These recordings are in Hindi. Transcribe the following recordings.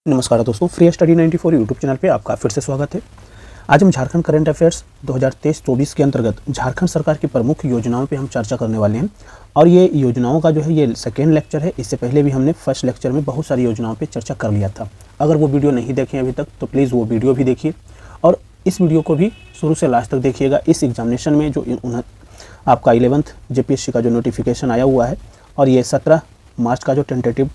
नमस्कार दोस्तों, फ्री स्टडी 94 यूट्यूब चैनल पे आपका फिर से स्वागत है। आज हम झारखंड करंट अफेयर्स 2023-24 के अंतर्गत झारखंड सरकार की प्रमुख योजनाओं पे हम चर्चा करने वाले हैं। और ये योजनाओं का जो है ये सेकेंड लेक्चर है। इससे पहले भी हमने फर्स्ट लेक्चर में बहुत सारी योजनाओं पे चर्चा कर लिया था। अगर वो वीडियो नहीं देखें अभी तक तो प्लीज़ वो वीडियो भी देखिए और इस वीडियो को भी शुरू से लास्ट तक देखिएगा। इस एग्जामिनेशन में जो आपका 11th JPSC का जो नोटिफिकेशन आया हुआ है और ये 17 मार्च का जो टेंटेटिव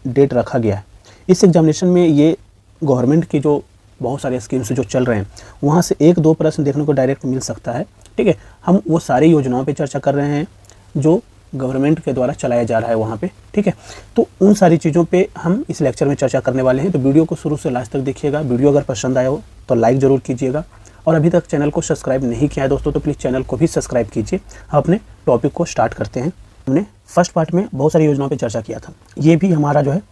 डेट रखा गया है, इस एग्जामिनेशन में ये गवर्नमेंट की जो बहुत सारे स्कीम्स जो चल रहे हैं वहाँ से 1-2 प्रश्न देखने को डायरेक्ट मिल सकता है। ठीक है, हम वो सारी योजनाओं पे चर्चा कर रहे हैं जो गवर्नमेंट के द्वारा चलाया जा रहा है वहाँ पे। ठीक है, तो उन सारी चीज़ों पे हम इस लेक्चर में चर्चा करने वाले हैं। तो वीडियो को शुरू से लास्ट तक देखिएगा। वीडियो अगर पसंद आया हो तो लाइक ज़रूर कीजिएगा और अभी तक चैनल को सब्सक्राइब नहीं किया है दोस्तों तो प्लीज़ चैनल को भी सब्सक्राइब कीजिए। हम अपने टॉपिक को स्टार्ट करते हैं। हमने फर्स्ट पार्ट में बहुत सारी योजनाओं पर चर्चा किया था। ये भी हमारा जो है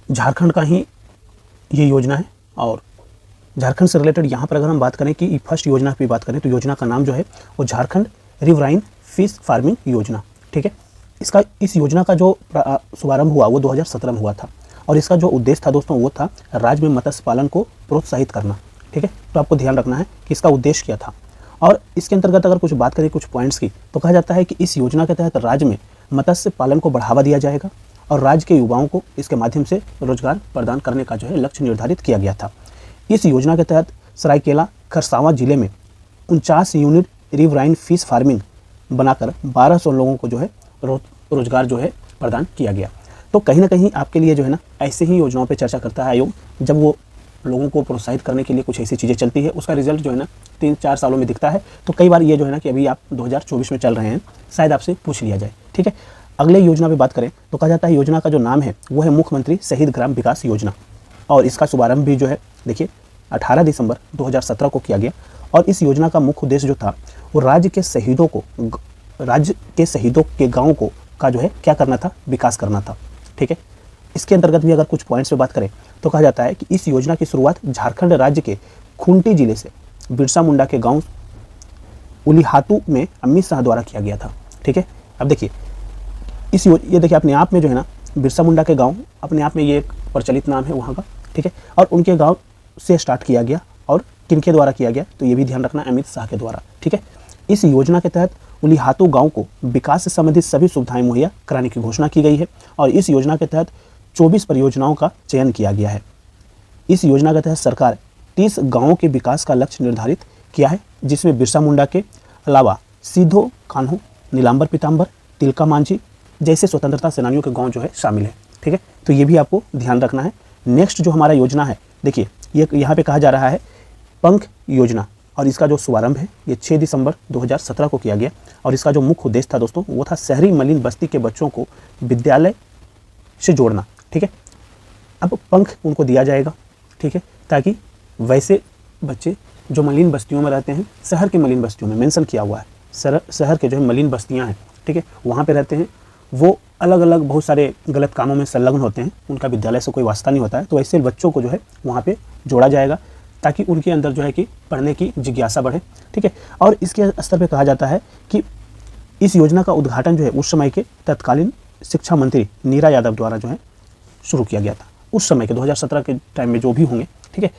झारखंड का ही ये योजना है और झारखंड से रिलेटेड यहाँ पर अगर हम बात करें कि फर्स्ट योजना की बात करें तो योजना का नाम जो है वो झारखंड रिवराइन फिश फार्मिंग योजना। ठीक है, इस योजना का जो शुभारंभ हुआ वो 2017 में हुआ था और इसका जो उद्देश्य था दोस्तों वो था राज्य में मत्स्य पालन को प्रोत्साहित करना। ठीक है, तो आपको ध्यान रखना है कि इसका उद्देश्य क्या था। और इसके अंतर्गत अगर कुछ बात करें कुछ पॉइंट्स की तो कहा जाता है कि इस योजना के तहत राज्य में मत्स्य पालन को बढ़ावा दिया जाएगा और राज्य के युवाओं को इसके माध्यम से रोजगार प्रदान करने का जो है लक्ष्य निर्धारित किया गया था। इस योजना के तहत सरायकेला खरसावां जिले में 49 यूनिट रिवराइन फिश फार्मिंग बनाकर 1200 लोगों को जो है रोजगार जो है प्रदान किया गया। तो कहीं ना कहीं आपके लिए जो है ना ऐसे ही योजनाओं पर चर्चा करता है आयोग। जब वो लोगों को प्रोत्साहित करने के लिए कुछ ऐसी चीज़ें चलती है उसका रिजल्ट जो है ना 3-4 सालों में दिखता है। तो कई बार ये जो है ना कि अभी आप 2024 में चल रहे हैं शायद आपसे पूछ लिया जाए। ठीक है, अगले योजना पे बात करें तो कहा जाता है योजना का जो नाम है वो है मुख्यमंत्री शहीद ग्राम विकास योजना और इसका शुभारंभ भी जो है देखिए 18 दिसंबर 2017 को किया गया। और इस योजना का मुख्य उद्देश्य जो था वो राज्य के शहीदों के गाँव को का जो है क्या करना था, विकास करना था। ठीक है, इसके अंतर्गत भी अगर कुछ पॉइंट्स पे बात करें तो कहा जाता है कि इस योजना की शुरुआत झारखंड राज्य के खूंटी जिले से बिरसा मुंडा के गाँव उलीहातू में अमित शाह द्वारा किया गया था। ठीक है, अब देखिए ये देखिए अपने आप में जो है ना बिरसा मुंडा के गांव अपने आप में ये एक प्रचलित नाम है वहाँ का। ठीक है, और उनके गांव से स्टार्ट किया गया और किनके द्वारा किया गया तो ये भी ध्यान रखना अमित शाह के द्वारा। ठीक है, इस योजना के तहत उलीहातू गांव को विकास से संबंधित सभी सुविधाएं मुहैया कराने की घोषणा की गई है और इस योजना के तहत 24 परियोजनाओं का चयन किया गया है। इस योजना के तहत सरकार 30 गाँवों के विकास का लक्ष्य निर्धारित किया है जिसमें बिरसा मुंडा के अलावा सीधो कान्हू, नीलांबर पीताम्बर, तिलका मांझी जैसे स्वतंत्रता सेनानियों के गांव जो है शामिल है। ठीक है, तो ये भी आपको ध्यान रखना है। नेक्स्ट जो हमारा योजना है देखिए ये यहाँ पे कहा जा रहा है पंख योजना और इसका जो शुभारंभ है ये 6 दिसंबर 2017 को किया गया और इसका जो मुख्य उद्देश्य था दोस्तों वो था शहरी मलिन बस्ती के बच्चों को विद्यालय से जोड़ना। ठीक है, अब पंख उनको दिया जाएगा। ठीक है, ताकि वैसे बच्चे जो मलिन बस्तियों में रहते हैं, शहर के मलिन बस्तियों में मेंशन किया हुआ है शहर के जो है मलिन बस्तियाँ हैं, ठीक है, वहाँ पर रहते हैं, वो अलग अलग बहुत सारे गलत कामों में संलग्न होते हैं, उनका विद्यालय से कोई वास्ता नहीं होता है। तो ऐसे बच्चों को जो है वहाँ पे जोड़ा जाएगा ताकि उनके अंदर जो है कि पढ़ने की जिज्ञासा बढ़े। ठीक है, और इसके स्तर पे कहा जाता है कि इस योजना का उद्घाटन जो है उस समय के तत्कालीन शिक्षा मंत्री नीरा यादव द्वारा जो है शुरू किया गया था। उस समय के 2017 के टाइम में जो भी होंगे, ठीक है,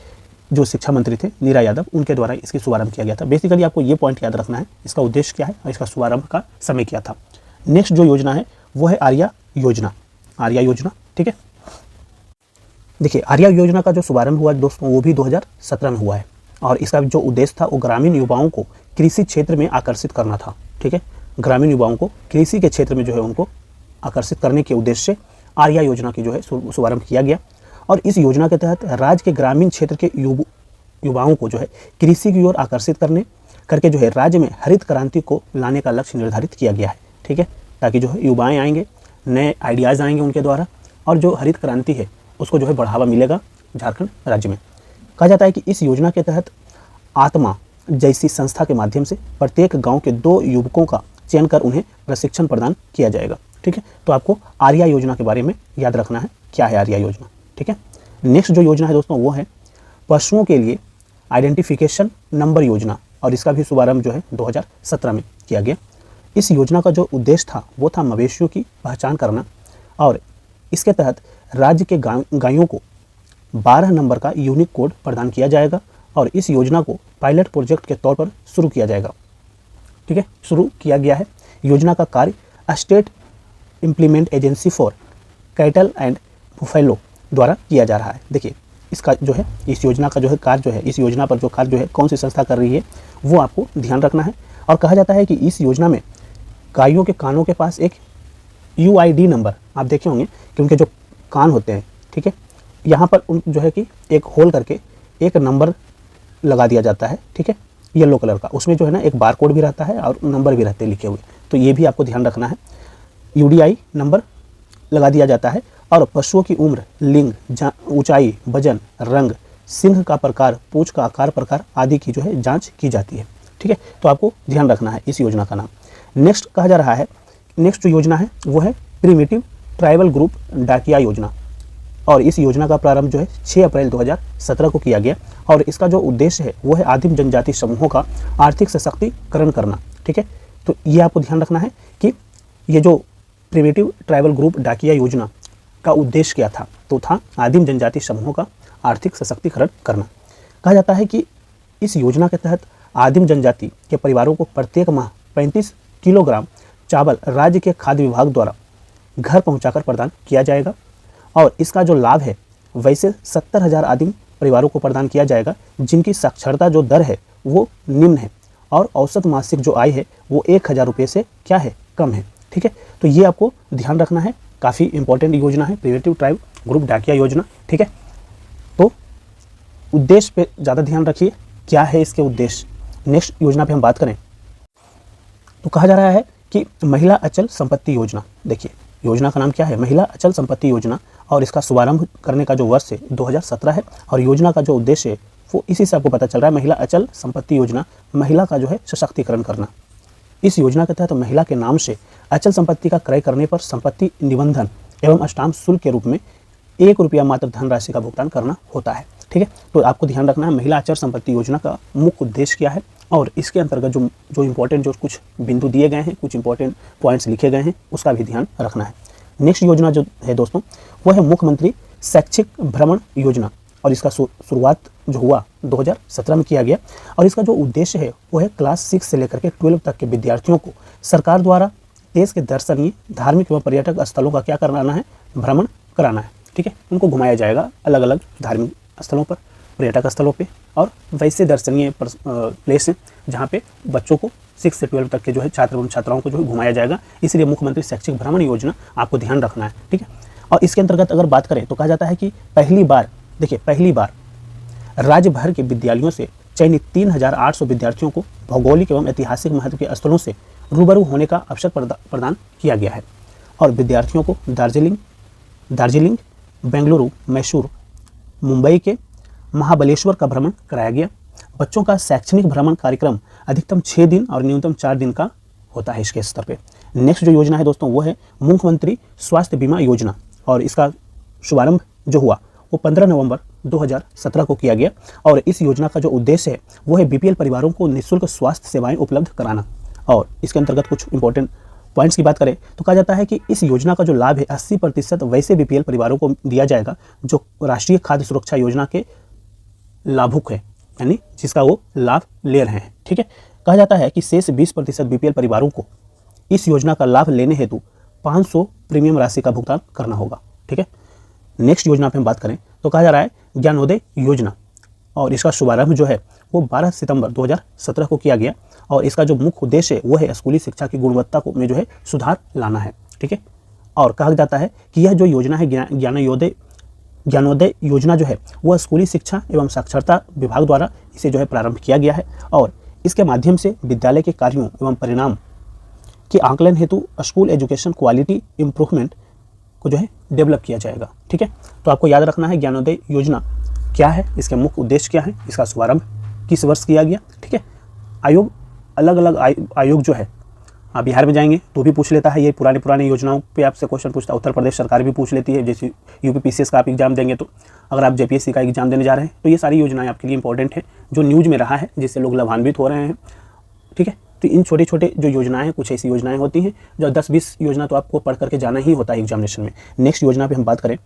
जो शिक्षा मंत्री थे नीरा यादव, उनके द्वारा इसकी शुभारंभ किया गया था। बेसिकली आपको ये पॉइंट याद रखना है, इसका उद्देश्य क्या है और इसका शुभारंभ का समय क्या था। नेक्स्ट जो योजना है वो है आर्या योजना। ठीक है, देखिए आर्या योजना का जो शुभारंभ हुआ दोस्तों वो भी 2017 में हुआ है और इसका जो उद्देश्य था वो ग्रामीण युवाओं को कृषि क्षेत्र में आकर्षित करना था। ठीक है, ग्रामीण युवाओं को कृषि के क्षेत्र में जो है उनको आकर्षित करने के उद्देश्य से आर्या योजना की जो है शुभारंभ किया गया और इस योजना के तहत राज्य के ग्रामीण क्षेत्र के युवाओं को जो है कृषि की ओर आकर्षित करके जो है राज्य में हरित क्रांति को लाने का लक्ष्य निर्धारित किया गया है। ठीक है, ताकि जो है युवाएं आएंगे, नए आइडियाज़ आएंगे उनके द्वारा और जो हरित क्रांति है उसको जो है बढ़ावा मिलेगा झारखंड राज्य में। कहा जाता है कि इस योजना के तहत आत्मा जैसी संस्था के माध्यम से प्रत्येक गांव के 2 युवकों का चयन कर उन्हें प्रशिक्षण प्रदान किया जाएगा। ठीक है, तो आपको आर्या योजना के बारे में याद रखना है, क्या है आर्या योजना। ठीक है, नेक्स्ट जो योजना है दोस्तों वो है पशुओं के लिए आइडेंटिफिकेशन नंबर योजना और इसका भी शुभारंभ जो है 2017 में किया गया। इस योजना का जो उद्देश्य था वो था मवेशियों की पहचान करना और इसके तहत राज्य के गायों को 12 नंबर का यूनिक कोड प्रदान किया जाएगा और इस योजना को पायलट प्रोजेक्ट के तौर पर शुरू किया जाएगा। ठीक है, शुरू किया गया है। योजना का कार्य state implement agency for cattle and buffalo द्वारा किया जा रहा है। देखिए इसका जो है, इस योजना का जो है कार्य जो है, इस योजना पर जो कार्य जो है कौन सी संस्था कर रही है वो आपको ध्यान रखना है। और कहा जाता है कि इस योजना में गायों के कानों के पास एक UID नंबर, आप देखे होंगे कि उनके जो कान होते हैं, ठीक है, यहाँ पर उन जो है कि एक होल करके एक नंबर लगा दिया जाता है, ठीक है, येलो कलर का। उसमें जो है ना एक बार कोड भी रहता है और नंबर भी रहते हैं लिखे हुए, तो ये भी आपको ध्यान रखना है। UDI नंबर लगा दिया जाता है और पशुओं की उम्र, लिंग, ऊंचाई, वजन, रंग, सिंह का प्रकार, पूंछ का आकार प्रकार आदि की जो है जांच की जाती है। ठीक है, तो आपको ध्यान रखना है इस योजना का नाम। नेक्स्ट कहा जा रहा है, नेक्स्ट जो योजना है वो है प्रिमिटिव ट्राइबल ग्रुप डाकिया योजना, और इस योजना का प्रारंभ जो है 6 अप्रैल 2017 को किया गया और इसका जो उद्देश्य है वो है आदिम जनजाति समूहों का आर्थिक सशक्तिकरण करना। ठीक है, तो ये आपको ध्यान रखना है कि ये जो प्रिमिटिव ट्राइबल ग्रुप डाकिया योजना का उद्देश्य क्या था, तो था आदिम जनजाति समूहों का आर्थिक सशक्तिकरण करना। कहा जाता है कि इस योजना के तहत आदिम जनजाति के परिवारों को प्रत्येक माह 35 किलोग्राम चावल राज्य के खाद्य विभाग द्वारा घर पहुंचाकर प्रदान किया जाएगा और इसका जो लाभ है वैसे 70,000 आदिम परिवारों को प्रदान किया जाएगा जिनकी साक्षरता जो दर है वो निम्न है और औसत मासिक जो आय है वो 1,000 रुपये से क्या है, कम है। ठीक है, तो ये आपको ध्यान रखना है, काफ़ी इंपॉर्टेंट योजना है प्रिमिटिव ट्राइब ग्रुप डाकिया योजना। ठीक है, तो उद्देश्य पे ज़्यादा ध्यान रखिए, क्या है इसके उद्देश्य। नेक्स्ट योजना पे हम बात करें तो कहा जा रहा है कि महिला अचल संपत्ति योजना। देखिए योजना का नाम क्या है, महिला अचल संपत्ति योजना, और इसका शुभारंभ करने का जो वर्ष है 2017 है और योजना का जो उद्देश्य है वो इसी से आपको पता चल रहा है। महिला अचल संपत्ति योजना, महिला का जो है सशक्तिकरण करना। इस योजना के तहत महिला के नाम से अचल संपत्ति का क्रय करने पर संपत्ति निबंधन एवं स्टाम्प शुल्क के रूप में 1 रुपया मात्र धनराशि का भुगतान करना होता है। ठीक है, तो आपको ध्यान रखना है महिला अचल संपत्ति योजना का मुख्य उद्देश्य क्या है और इसके अंतर्गत जो इंपॉर्टेंट जो कुछ बिंदु दिए गए हैं, कुछ इंपॉर्टेंट पॉइंट्स लिखे गए हैं, उसका भी ध्यान रखना है। नेक्स्ट योजना जो है दोस्तों वो है मुख्यमंत्री शैक्षिक भ्रमण योजना, और इसका शुरुआत जो हुआ 2017 में किया गया और इसका जो उद्देश्य है वो है क्लास 6 से लेकर के 12 तक के विद्यार्थियों को सरकार द्वारा देश के दर्शनीय, धार्मिक एवं पर्यटक स्थलों का क्या कराना है, भ्रमण कराना है। ठीक है, उनको घुमाया जाएगा अलग अलग धार्मिक स्थलों पर, पर्यटक स्थलों पे, और वैसे दर्शनीय प्लेस हैं जहाँ पे बच्चों को 6 से 12 तक के जो है छात्र एवं छात्राओं को जो है घुमाया जाएगा। इसलिए मुख्यमंत्री शैक्षिक भ्रमण योजना आपको ध्यान रखना है। ठीक है, और इसके अंतर्गत अगर बात करें तो कहा जाता है कि पहली बार राज्य भर के विद्यालयों से चयनित 3,800 विद्यार्थियों को भौगोलिक एवं ऐतिहासिक महत्व के स्थलों से रूबरू होने का अवसर प्रदान किया गया है और विद्यार्थियों को दार्जिलिंग, बेंगलुरु, मैसूर, मुंबई के महाबलेश्वर का भ्रमण कराया गया। बच्चों का शैक्षणिक भ्रमण कार्यक्रम अधिकतम 6 दिन और न्यूनतम 4 दिन का होता है इसके स्तर पे। नेक्स्ट जो योजना है दोस्तों वो है मुख्यमंत्री स्वास्थ्य बीमा योजना, और इसका शुभारंभ जो हुआ वो 15 नवंबर 2017 को किया गया और इस योजना का जो उद्देश्य है वो है BPL परिवारों को निःशुल्क स्वास्थ्य सेवाएं उपलब्ध कराना। और इसके अंतर्गत कुछ इंपॉर्टेंट पॉइंट्स की बात करें तो कहा जाता है कि इस योजना का जो लाभ है 80% वैसे BPL परिवारों को दिया जाएगा जो राष्ट्रीय खाद्य सुरक्षा योजना के लाभुक है, यानी जिसका वो लाभ ले रहे हैं। ठीक है, कहा जाता है कि शेष 20% BPL परिवारों को इस योजना का लाभ लेने हेतु 500 प्रीमियम राशि का भुगतान करना होगा। ठीक है, नेक्स्ट योजना पे हम बात करें तो कहा जा रहा है ज्ञानोदय योजना, और इसका शुभारंभ जो है वो 12 सितंबर 2017 को किया गया और इसका जो मुख्य उद्देश्य है वो है स्कूली शिक्षा की गुणवत्ता को में जो है सुधार लाना है। ठीक है, और कहा जाता है कि यह जो योजना है ज्ञानोदय योजना जो है वह स्कूली शिक्षा एवं साक्षरता विभाग द्वारा इसे जो है प्रारंभ किया गया है और इसके माध्यम से विद्यालय के कार्यों एवं परिणाम के आंकलन हेतु स्कूल एजुकेशन क्वालिटी इम्प्रूवमेंट को जो है डेवलप किया जाएगा। ठीक है, तो आपको याद रखना है ज्ञानोदय योजना क्या है, इसके मुख्य उद्देश्य क्या है, इसका शुभारंभ किस वर्ष किया गया। ठीक है, आयोग अलग अलग आयोग जो है आप बिहार में जाएंगे तो भी पूछ लेता है, ये पुरानी योजनाओं पे आपसे क्वेश्चन पूछता है। उत्तर प्रदेश सरकार भी पूछ लेती है, जैसे UPPCS का आप एग्जाम देंगे तो अगर आप JPSC का एग्जाम देने जा रहे हैं तो ये सारी योजनाएं आपके लिए इंपॉर्टेंट है जो न्यूज़ में रहा है, जिससे लोग लाभान्वित हो रहे हैं। ठीक है, तो इन छोटे छोटे जो योजनाएं हैं, कुछ ऐसी योजनाएं होती हैं जो 10-20 योजना तो आपको पढ़ करके जाना ही होता है एग्जामिनेशन में। नेक्स्ट योजना पर हम बात करें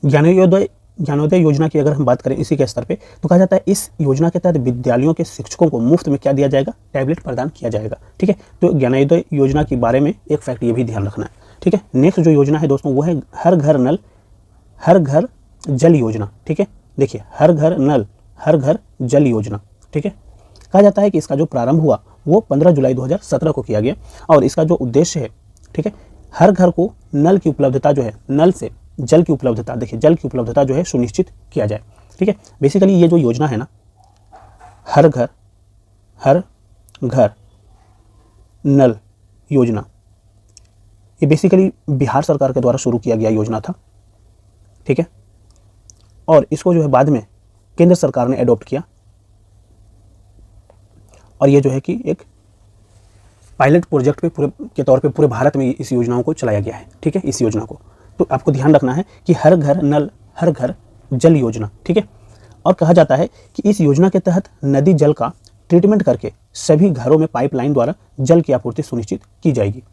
ज्ञानोदय ज्ञानोदय योजना की अगर हम बात करें इसी के स्तर पे, तो कहा जाता है इस योजना के तहत विद्यालयों के शिक्षकों को मुफ्त में क्या दिया जाएगा, टैबलेट प्रदान किया जाएगा। ठीक है, तो ज्ञानोदय योजना के बारे में एक फैक्ट ये भी ध्यान रखना है। ठीक है, नेक्स्ट जो योजना है दोस्तों वो है हर घर नल हर घर जल योजना। ठीक है, देखिए हर घर नल हर घर जल योजना। ठीक है, कहा जाता है कि इसका जो प्रारंभ हुआ वो 15 जुलाई 2017 को किया गया और इसका जो उद्देश्य है, ठीक है, हर घर को नल की उपलब्धता जो है, नल से जल की उपलब्धता, देखिए जल की उपलब्धता जो है सुनिश्चित किया जाए। ठीक है, बेसिकली ये जो योजना है ना, हर घर नल योजना, ये बेसिकली बिहार सरकार के द्वारा शुरू किया गया योजना था। ठीक है, और इसको जो है बाद में केंद्र सरकार ने एडॉप्ट किया और ये जो है कि एक पायलट प्रोजेक्ट पे पूरे के तौर पे पूरे भारत में इस योजनाओं को चलाया गया है। ठीक है, इस योजना को तो आपको ध्यान रखना है कि हर घर नल हर घर जल योजना। ठीक है, और कहा जाता है कि इस योजना के तहत नदी जल का ट्रीटमेंट करके सभी घरों में पाइपलाइन द्वारा जल की आपूर्ति सुनिश्चित की जाएगी।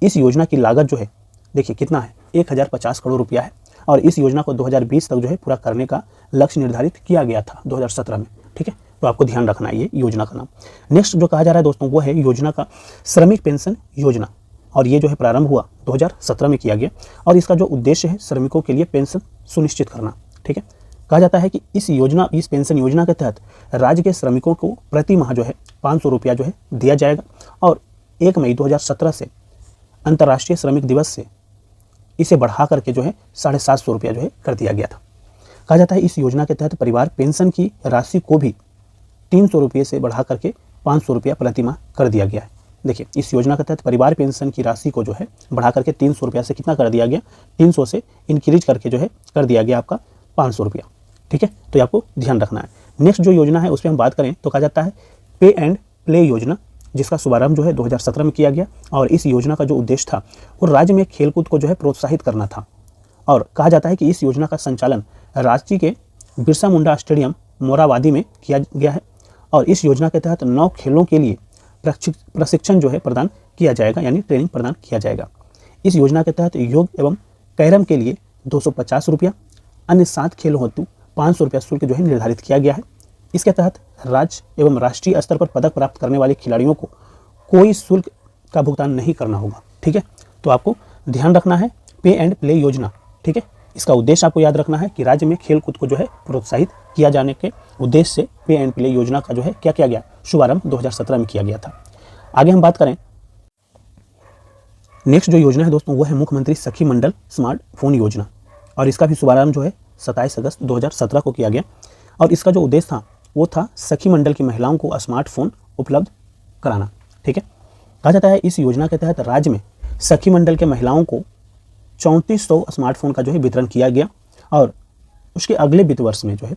इस योजना की लागत जो है देखिए कितना है, 1050 करोड़ रुपया है और इस योजना को 2020 तक जो है पूरा करने का लक्ष्य निर्धारित किया गया था 2017 में। ठीक है, तो आपको ध्यान रखना है ये योजना का नाम। नेक्स्ट जो कहा जा रहा है दोस्तों वो है योजना का श्रमिक पेंशन योजना और ये जो है प्रारंभ हुआ 2017 में किया गया और इसका जो उद्देश्य है श्रमिकों के लिए पेंशन सुनिश्चित करना। ठीक है, कहा जाता है कि इस पेंशन योजना के तहत राज्य के श्रमिकों को प्रति माह जो है 500 रुपया जो है दिया जाएगा और 1 मई 2017 से अंतर्राष्ट्रीय श्रमिक दिवस से इसे बढ़ा करके जो है 750 रुपया जो है कर दिया गया था। कहा जाता है इस योजना के तहत परिवार पेंशन की राशि को भी 300 रुपये से बढ़ा करके 500 रुपया प्रति माह कर दिया गया है। देखिए इस योजना के तहत परिवार पेंशन की राशि को जो है बढ़ा करके 300 रुपया से कितना कर दिया गया, 300 से इंक्रीज करके जो है कर दिया गया आपका 500 रुपया। ठीक है, तो ये आपको ध्यान रखना है। नेक्स्ट जो योजना है उस पर हम बात करें तो कहा जाता है पे एंड प्ले योजना, जिसका शुभारंभ जो है 2017 में किया गया और इस योजना का जो उद्देश्य था वो राज्य में खेलकूद को जो है प्रोत्साहित करना था और कहा जाता है कि इस योजना का संचालन रांची के बिरसा मुंडा स्टेडियम मोराबादी में किया गया है और इस योजना के तहत 9 खेलों के लिए प्रशिक्षण जो है प्रदान किया जाएगा, यानी ट्रेनिंग प्रदान किया जाएगा। इस योजना के तहत योग एवं कैरम के लिए 250 रुपया, अन्य 7 खेलों हेतु 500 रुपया शुल्क जो है निर्धारित किया गया है। इसके तहत राज्य एवं राष्ट्रीय स्तर पर पदक प्राप्त करने वाले खिलाड़ियों को कोई शुल्क का भुगतान नहीं करना होगा। ठीक है, तो आपको ध्यान रखना है पे एंड प्ले योजना। ठीक है, इसका उद्देश्य आपको याद रखना है कि राज्य में खेल कूद को जो है प्रोत्साहित किया जाने के उद्देश्य से पे एंड प्ले योजना का जो है क्या किया गया, शुभारंभ 2017 में किया गया था। आगे हम बात करें नेक्स्ट जो योजना है दोस्तों वो है मुख्यमंत्री सखी मंडल स्मार्टफोन योजना और इसका भी शुभारंभ जो है 27 अगस्त 2017 को किया गया और इसका जो उद्देश्य था वो था सखी मंडल की महिलाओं को स्मार्टफोन उपलब्ध कराना। ठीक है, कहा जाता है इस योजना के तहत राज्य में सखी मंडल के महिलाओं को 3400 स्मार्टफोन का जो है वितरण किया गया और उसके अगले वित्त वर्ष में जो है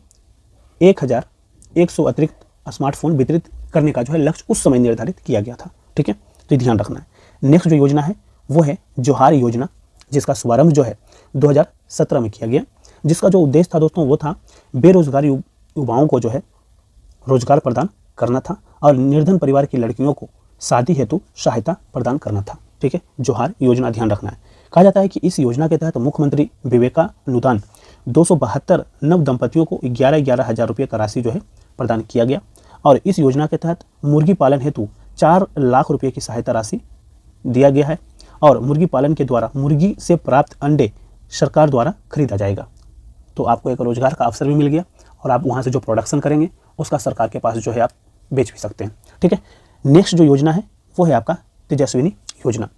1100 अतिरिक्त स्मार्टफोन वितरित करने का जो है लक्ष्य उस समय निर्धारित किया गया था। ठीक है, तो ध्यान रखना है। नेक्स्ट जो योजना है वो है जोहार योजना, जिसका शुभारंभ जो है 2017 में किया गया, जिसका जो उद्देश्य था दोस्तों वो था बेरोजगार युवाओं को जो है रोजगार प्रदान करना था और निर्धन परिवार की लड़कियों को शादी हेतु सहायता प्रदान करना था। ठीक है, जोहार योजना ध्यान रखना है। कहा जाता है कि इस योजना के तहत मुख्यमंत्री विवेकानुदान 272 नव दंपतियों को 11,11 हज़ार रुपये का राशि जो है प्रदान किया गया और इस योजना के तहत मुर्गी पालन हेतु 4 लाख रुपये की सहायता राशि दिया गया है और मुर्गी पालन के द्वारा मुर्गी से प्राप्त अंडे सरकार द्वारा खरीदा जाएगा। तो आपको एक रोजगार का अवसर भी मिल गया और आप वहाँ से जो प्रोडक्शन करेंगे उसका सरकार के पास जो है आप बेच भी सकते हैं। ठीक है, नेक्स्ट जो योजना है वो है आपका तेजस्विनी योजना,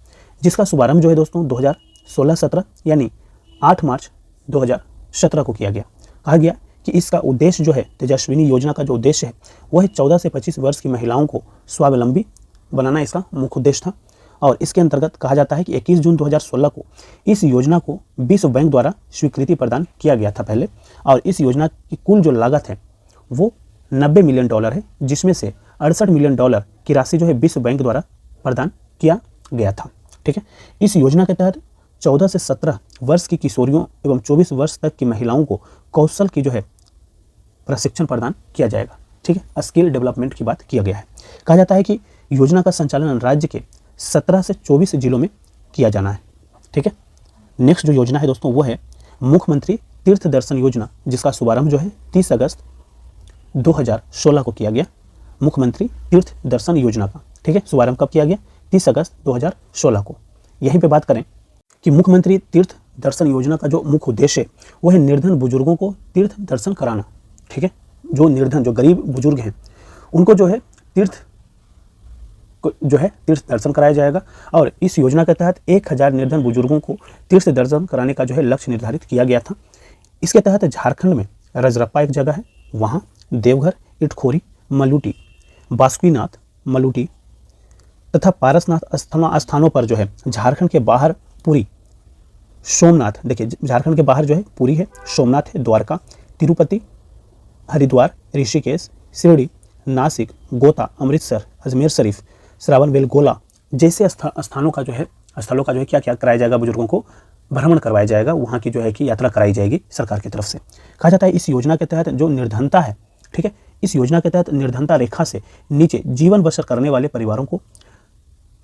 जिसका शुभारंभ जो है दोस्तों 2016-17 यानी 8 मार्च 2017 को किया गया। कहा गया कि इसका उद्देश्य जो है तेजस्विनी योजना का जो उद्देश्य है वो है 14 से 25 वर्ष की महिलाओं को स्वावलंबी बनाना, इसका मुख्य उद्देश्य था और इसके अंतर्गत कहा जाता है कि 21 जून 2016 को इस योजना को विश्व बैंक द्वारा स्वीकृति प्रदान किया गया था पहले और इस योजना की कुल जो लागत है वो $90 मिलियन है, जिसमें से $68 मिलियन की राशि जो है विश्व बैंक द्वारा प्रदान किया गया था। ठीक है, इस योजना के तहत 14 से 17 वर्ष की किशोरियों एवं 24 वर्ष तक की महिलाओं को कौशल की जो है प्रशिक्षण प्रदान किया जाएगा। ठीक है, स्किल डेवलपमेंट की बात किया गया है। कहा जाता है कि योजना का संचालन राज्य के 17 से 24 जिलों में किया जाना है। ठीक है, नेक्स्ट जो योजना है दोस्तों वो है मुख्यमंत्री तीर्थ दर्शन योजना, जिसका शुभारंभ जो है 30 अगस्त 2016 को किया गया। मुख्यमंत्री तीर्थ दर्शन योजना का, ठीक है, शुभारंभ कब किया गया? 30 अगस्त 2016 को। यहीं पे बात करें कि मुख्यमंत्री तीर्थ दर्शन योजना का जो मुख्य उद्देश्य है वो है निर्धन बुजुर्गों को तीर्थ दर्शन कराना, ठीक है। जो निर्धन, जो गरीब बुजुर्ग हैं उनको जो है तीर्थ दर्शन कराया जाएगा। और इस योजना के तहत 1000 निर्धन बुजुर्गों को तीर्थ दर्शन कराने का जो है लक्ष्य निर्धारित किया गया था। इसके तहत झारखंड में रजरप्पा एक जगह है, वहाँ देवघर, इटखोरी, मलूटी, बासुकीनाथ, मलूटी तथा पारसनाथ स्थानों पर जो है झारखंड के बाहर पुरी, सोमनाथ, देखिए झारखंड के बाहर जो है पुरी है, सोमनाथ है, द्वारका, तिरुपति, हरिद्वार, ऋषिकेश, शिरडी, नासिक, गोता, अमृतसर, अजमेर शरीफ, श्रावणबेलगोला जैसे स्थानों का जो है क्या क्या कराया जाएगा, बुजुर्गों को भ्रमण करवाया जाएगा, वहाँ की जो है कि यात्रा कराई जाएगी सरकार की तरफ से। कहा जाता है इस योजना के तहत जो निर्धनता है, ठीक है, इस योजना के तहत निर्धनता रेखा से नीचे जीवन बसर करने वाले परिवारों को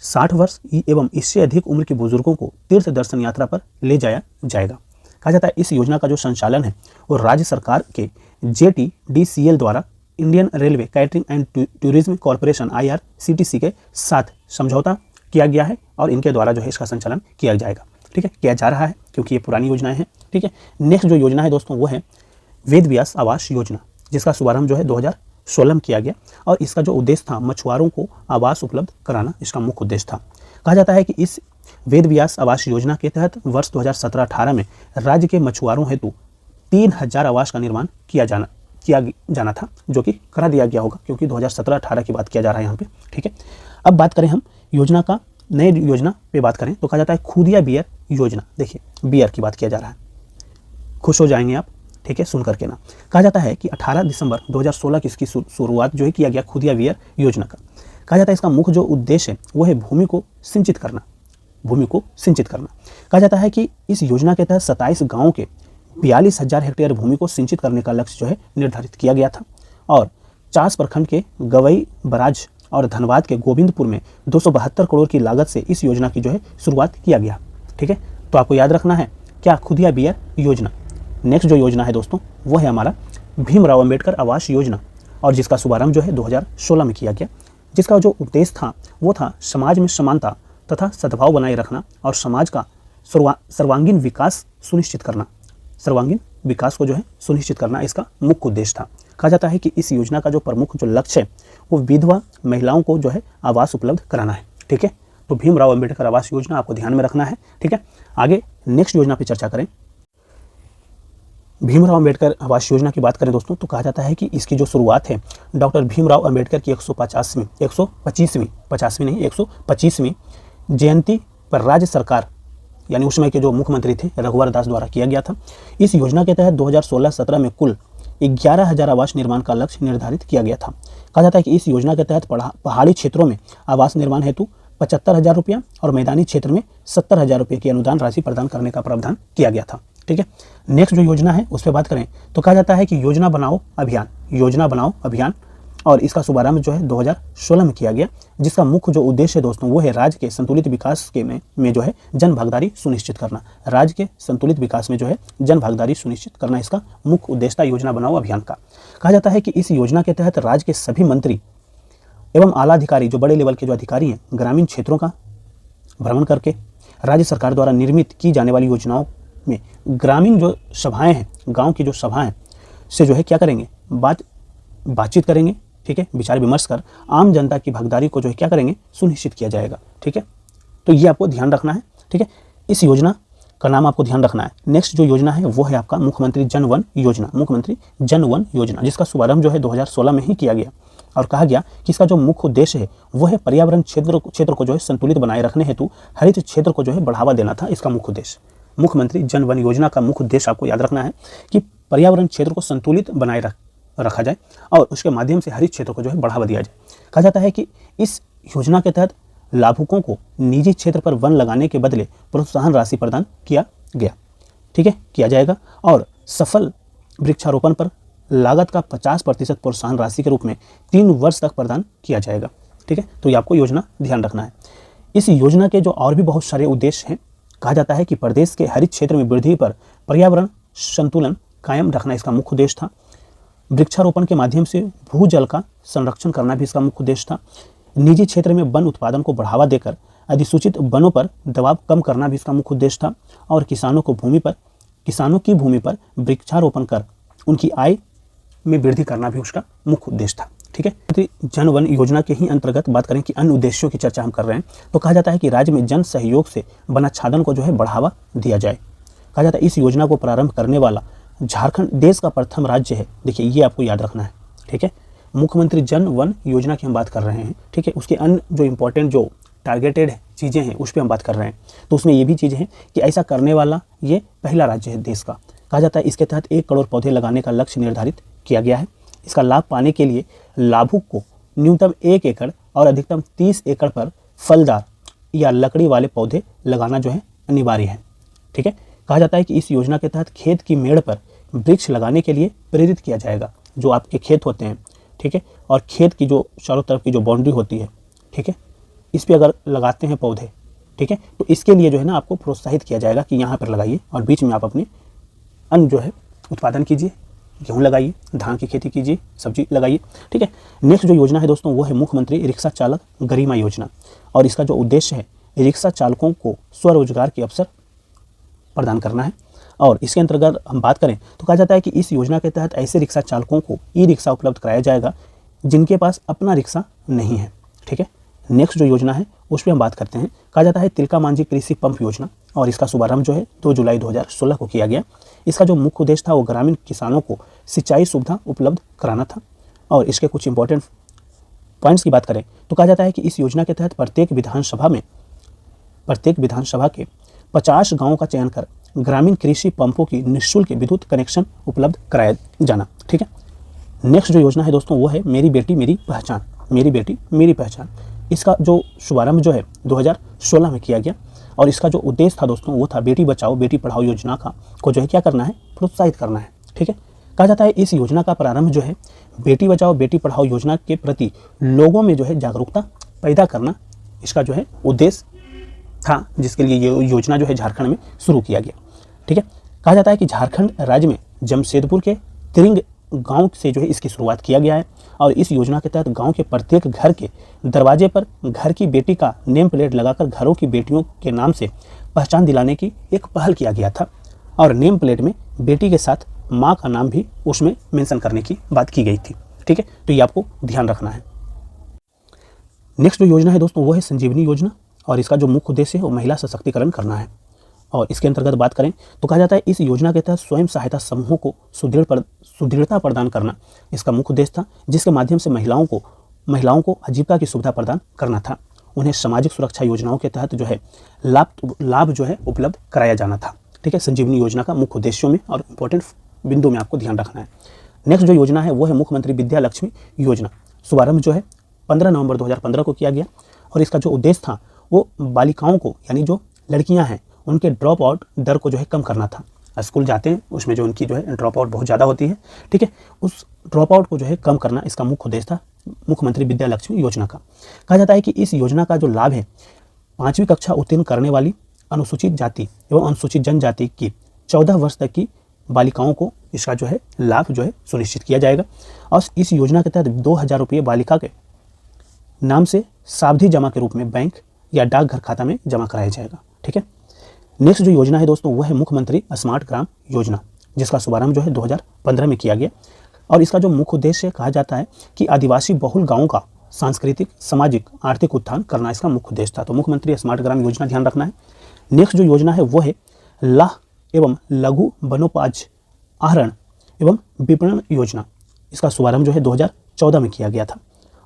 60 वर्ष एवं इससे अधिक उम्र के बुजुर्गों को तीर्थ दर्शन यात्रा पर ले जाया जाएगा। कहा जाता है इस योजना का जो संचालन है वो राज्य सरकार के JTDCL द्वारा Indian railway catering and tourism corporation IRCTC के साथ समझौता किया गया है और इनके द्वारा जो है इसका संचालन किया जाएगा, ठीक है, किया जा रहा है क्योंकि ये पुरानी योजनाएं हैं, ठीक है। नेक्स्ट जो योजना है दोस्तों वो है वेद व्यास आवास योजना, जिसका शुभारंभ जो है 2016 में किया गया और इसका जो उद्देश्य था मछुआरों को आवास उपलब्ध कराना, इसका मुख्य उद्देश्य था। कहा जाता है कि इस वेद व्यास आवास योजना के तहत वर्ष 2017-18 में राज्य के मछुआरों हेतु 3000 आवास का निर्माण किया जाना था, जो कि करा दिया गया होगा क्योंकि 2017-18 की बात किया जा रहा है यहाँ पे, ठीक है। अब बात करें हम योजना का, नए योजना पे बात करें तो कहा जाता है खुदिया बियर योजना। देखिए बियर की बात किया जा रहा है, खुश हो जाएंगे आप, ठीक है, सुन करके ना। कहा जाता है कि 18 दिसंबर 2016 की इसकी शुरुआत जो है किया गया खुदिया बियर योजना का। कहा जाता है इसका मुख्य जो उद्देश्य है वो है भूमि को सिंचित करना। कहा जाता है कि इस योजना के तहत 27 गाँव के 42,000 हेक्टेयर भूमि को सिंचित करने का लक्ष्य जो है निर्धारित किया गया था और 50 प्रखंड के गवई, बराज और धनबाद के गोविंदपुर में 272 करोड़ की लागत से इस योजना की जो है शुरुआत किया गया, ठीक है। तो आपको याद रखना है क्या, खुदिया बियर योजना। नेक्स्ट जो योजना है दोस्तों वो है हमारा भीमराव अंबेडकर आवास योजना और जिसका शुभारंभ जो है 2016 में किया गया, जिसका जो उद्देश्य था वो था समाज में समानता तथा सद्भाव बनाए रखना और समाज का सर्वांगीण विकास को जो है सुनिश्चित करना इसका मुख्य उद्देश्य था। कहा जाता है कि इस योजना का जो प्रमुख जो लक्ष्य है वो विधवा महिलाओं को जो है आवास उपलब्ध कराना है, ठीक है। तो भीमराव अंबेडकर आवास योजना आपको ध्यान में रखना है, ठीक है। आगे नेक्स्ट योजना पे चर्चा करें। भीमराव अंबेडकर आवास योजना की बात करें दोस्तों तो कहा जाता है कि इसकी जो शुरुआत है डॉक्टर भीमराव अंबेडकर की 125वीं जयंती पर राज्य सरकार यानी उस समय के जो मुख्यमंत्री थे रघुवर दास द्वारा किया गया था। इस योजना के तहत 2016-17 में कुल 11,000 आवास निर्माण का लक्ष्य निर्धारित किया गया था। कहा जाता है कि इस योजना के तहत पहाड़ी क्षेत्रों में आवास निर्माण हेतु 75,000 रुपया और मैदानी क्षेत्र में 70,000 रुपये की अनुदान राशि प्रदान करने का प्रावधान किया गया था, ठीक है। नेक्स्ट जो योजना है उस पर बात करें तो कहा जाता है कि योजना बनाओ अभियान और इसका शुभारंभ जो है 2016 में किया गया, जिसका मुख्य जो उद्देश्य है दोस्तों वो है राज्य के संतुलित विकास के में जो है जन भागीदारी सुनिश्चित करना। राज्य के संतुलित विकास में जो है जन भागीदारी सुनिश्चित करना इसका मुख्य उद्देश्य था योजना बनाओ अभियान का। कहा जाता है कि इस योजना के तहत राज्य के सभी मंत्री एवं आला अधिकारी, जो बड़े लेवल के जो अधिकारी हैं, ग्रामीण क्षेत्रों का भ्रमण करके राज्य सरकार द्वारा निर्मित की जाने वाली योजनाओं में ग्रामीण जो सभाएं हैं, गांव की जो सभाएं से जो है क्या करेंगे, बातचीत करेंगे, ठीक है, विचार विमर्श कर आम जनता की भागीदारी को जो है क्या करेंगे, सुनिश्चित किया जाएगा, ठीक है। तो ये आपको ध्यान रखना है, ठीक है। इस योजना का नाम आपको ध्यान रखना है। नेक्स्ट जो योजना है वो है आपका मुख्यमंत्री जन वन योजना, जिसका शुभारंभ जो है 2016 में ही किया गया और कहा गया कि इसका जो मुख्य उद्देश्य है वो है पर्यावरण क्षेत्र को जो है संतुलित बनाए रखने हेतु हरित क्षेत्र को जो है बढ़ावा देना था इसका मुख्य उद्देश्य। मुख्यमंत्री जन वन योजना का मुख्य उद्देश्य आपको याद रखना है कि पर्यावरण क्षेत्र को संतुलित बनाए रखा जाए और उसके माध्यम से हरित क्षेत्र को जो है बढ़ावा दिया जाए। कहा जाता है कि इस योजना के तहत लाभुकों को निजी क्षेत्र पर वन लगाने के बदले प्रोत्साहन राशि प्रदान किया गया, ठीक है, किया जाएगा और सफल वृक्षारोपण पर लागत का 50% प्रोत्साहन राशि के रूप में 3 वर्ष तक प्रदान किया जाएगा, ठीक है। तो ये आपको योजना ध्यान रखना है। इस योजना के जो और भी बहुत सारे उद्देश्य हैं। कहा जाता है कि प्रदेश के हरित क्षेत्र में वृद्धि पर पर्यावरण संतुलन कायम रखना इसका मुख्य उद्देश्य था। वृक्षारोपण के माध्यम से भूजल का संरक्षण करना भी इसका मुख्य उद्देश्य था। निजी क्षेत्र में वन उत्पादन को बढ़ावा देकर अधिसूचित वनों पर दबाव कम करना भी इसका मुख्य उद्देश्य था। और किसानों की भूमि पर वृक्षारोपण कर उनकी आय में वृद्धि करना भी उसका मुख्य उद्देश्य था। ठीक है, जन वन योजना के ही अंतर्गत बात करें कि अन्य उद्देश्यों की चर्चा हम कर रहे हैं, तो कहा जाता है कि राज्य में जन सहयोग से वनाच्छादन को जो है बढ़ावा दिया जाए। कहा जाता है इस योजना को प्रारंभ करने वाला झारखंड देश का प्रथम राज्य है। देखिए, ये आपको याद रखना है। ठीक है, मुख्यमंत्री जन वन योजना की हम बात कर रहे हैं। ठीक है, उसके अन्य जो इंपॉर्टेंट जो टारगेटेड चीज़ें हैं उस पर हम बात कर रहे हैं, तो उसमें ये भी चीज़ें हैं कि ऐसा करने वाला ये पहला राज्य है देश का। कहा जाता है इसके तहत 1 करोड़ पौधे लगाने का लक्ष्य निर्धारित किया गया है। इसका लाभ पाने के लिए लाभुक को न्यूनतम 1 एकड़ और अधिकतम 30 एकड़ पर फलदार या लकड़ी वाले पौधे लगाना जो है अनिवार्य है। ठीक है, कहा जाता है कि इस योजना के तहत खेत की मेड़ पर वृक्ष लगाने के लिए प्रेरित किया जाएगा। जो आपके खेत होते हैं, ठीक है, और खेत की जो चारों तरफ की जो बाउंड्री होती है, ठीक है, इस पे अगर लगाते हैं पौधे, ठीक है, तो इसके लिए जो है ना आपको प्रोत्साहित किया जाएगा कि यहाँ पर लगाइए और बीच में आप अपने अन्न जो है उत्पादन कीजिए, गेहूँ लगाइए, धान की खेती कीजिए, सब्जी लगाइए। ठीक है, नेक्स्ट जो योजना है दोस्तों वो है मुख्यमंत्री रिक्शा चालक गरिमा योजना। और इसका जो उद्देश्य है रिक्शा चालकों को स्वरोजगार के अवसर प्रदान करना है। और इसके अंतर्गत हम बात करें तो कहा जाता है कि इस योजना के तहत ऐसे रिक्शा चालकों को ई रिक्शा उपलब्ध कराया जाएगा जिनके पास अपना रिक्शा नहीं है। ठीक है, नेक्स्ट जो योजना है उस पर हम बात करते हैं। कहा जाता है तिलका मांझी कृषि पंप योजना, और इसका शुभारंभ जो है 2 जुलाई 2016 को किया गया। इसका जो मुख्य उद्देश्य था वो ग्रामीण किसानों को सिंचाई सुविधा उपलब्ध कराना था। और इसके कुछ इंपॉर्टेंट पॉइंट्स की बात करें तो कहा जाता है कि इस योजना के तहत प्रत्येक विधानसभा के 50 गाँवों का चयन कर ग्रामीण कृषि पंपों की निःशुल्क विद्युत कनेक्शन उपलब्ध कराया जाना। ठीक है, नेक्स्ट जो योजना है दोस्तों वो है मेरी बेटी मेरी पहचान, मेरी बेटी मेरी पहचान। इसका जो शुभारंभ जो है 2016 में किया गया। और इसका जो उद्देश्य था दोस्तों वो था बेटी बचाओ बेटी पढ़ाओ योजना को जो है क्या करना है, प्रोत्साहित करना है। ठीक है, कहा जाता है इस योजना का प्रारंभ जो है बेटी बचाओ बेटी पढ़ाओ योजना के प्रति लोगों में जो है जागरूकता पैदा करना इसका जो है उद्देश्य था, जिसके लिए ये योजना जो है झारखंड में शुरू किया गया। ठीक है, कहा जाता है कि झारखंड राज्य में जमशेदपुर के तिरिंग गांव से जो है इसकी शुरुआत किया गया है। और इस योजना के तहत गांव के प्रत्येक घर के दरवाजे पर घर की बेटी का नेम प्लेट लगाकर घरों की बेटियों के नाम से पहचान दिलाने की एक पहल किया गया था। और नेम प्लेट में बेटी के साथ माँ का नाम भी उसमें मेंशन करने की बात की गई थी। ठीक है, तो ये आपको ध्यान रखना है। नेक्स्ट जो योजना है दोस्तों वो है संजीवनी योजना। और इसका जो मुख्य उद्देश्य है वो महिला सशक्तिकरण करना है। और इसके अंतर्गत बात करें तो कहा जाता है इस योजना के तहत स्वयं सहायता समूहों को सुदृढ़ता प्रदान करना इसका मुख्य उद्देश्य था, जिसके माध्यम से महिलाओं को आजीविका की सुविधा प्रदान करना था। उन्हें सामाजिक सुरक्षा योजनाओं के तहत जो है लाभ जो है उपलब्ध कराया जाना था। ठीक है, संजीवनी योजना का मुख्य उद्देश्यों में और इंपॉर्टेंट बिंदु में आपको ध्यान रखना है। नेक्स्ट जो योजना है वो है मुख्यमंत्री विद्या लक्ष्मी योजना। शुभारंभ जो है 15 नवंबर 2015 को किया गया। और इसका जो उद्देश्य था वो बालिकाओं को, यानी जो लड़कियां हैं, उनके ड्रॉप आउट दर को जो है कम करना था। स्कूल जाते हैं उसमें जो उनकी जो है ड्रॉप आउट बहुत ज़्यादा होती है। ठीक है, उस ड्रॉप आउट को जो है कम करना इसका मुख्य उद्देश्य था मुख्यमंत्री विद्या लक्ष्मी योजना का। कहा जाता है कि इस योजना का जो लाभ है 5वीं कक्षा उत्तीर्ण करने वाली अनुसूचित जाति एवं अनुसूचित जनजाति की 14 वर्ष तक की बालिकाओं को इसका जो है लाभ जो है सुनिश्चित किया जाएगा। और इस योजना के तहत 2000 रुपये बालिका के नाम से सावधि जमा के रूप में बैंक या डाकघर खाता में जमा कराया जाएगा। ठीक है, नेक्स्ट जो योजना है दोस्तों वह है मुख्यमंत्री स्मार्ट ग्राम योजना, जिसका शुभारंभ जो है 2015 में किया गया। और इसका जो मुख्य उद्देश्य कहा जाता है कि आदिवासी बहुल गांवों का सांस्कृतिक, सामाजिक, आर्थिक उत्थान करना इसका मुख्य उद्देश्य था। तो मुख्यमंत्री स्मार्ट ग्राम योजना ध्यान रखना है। नेक्स्ट जो योजना है वो है लाह एवं लघु वनोपज आहरण एवं विपणन योजना। इसका शुभारंभ जो है 2014 में किया गया था।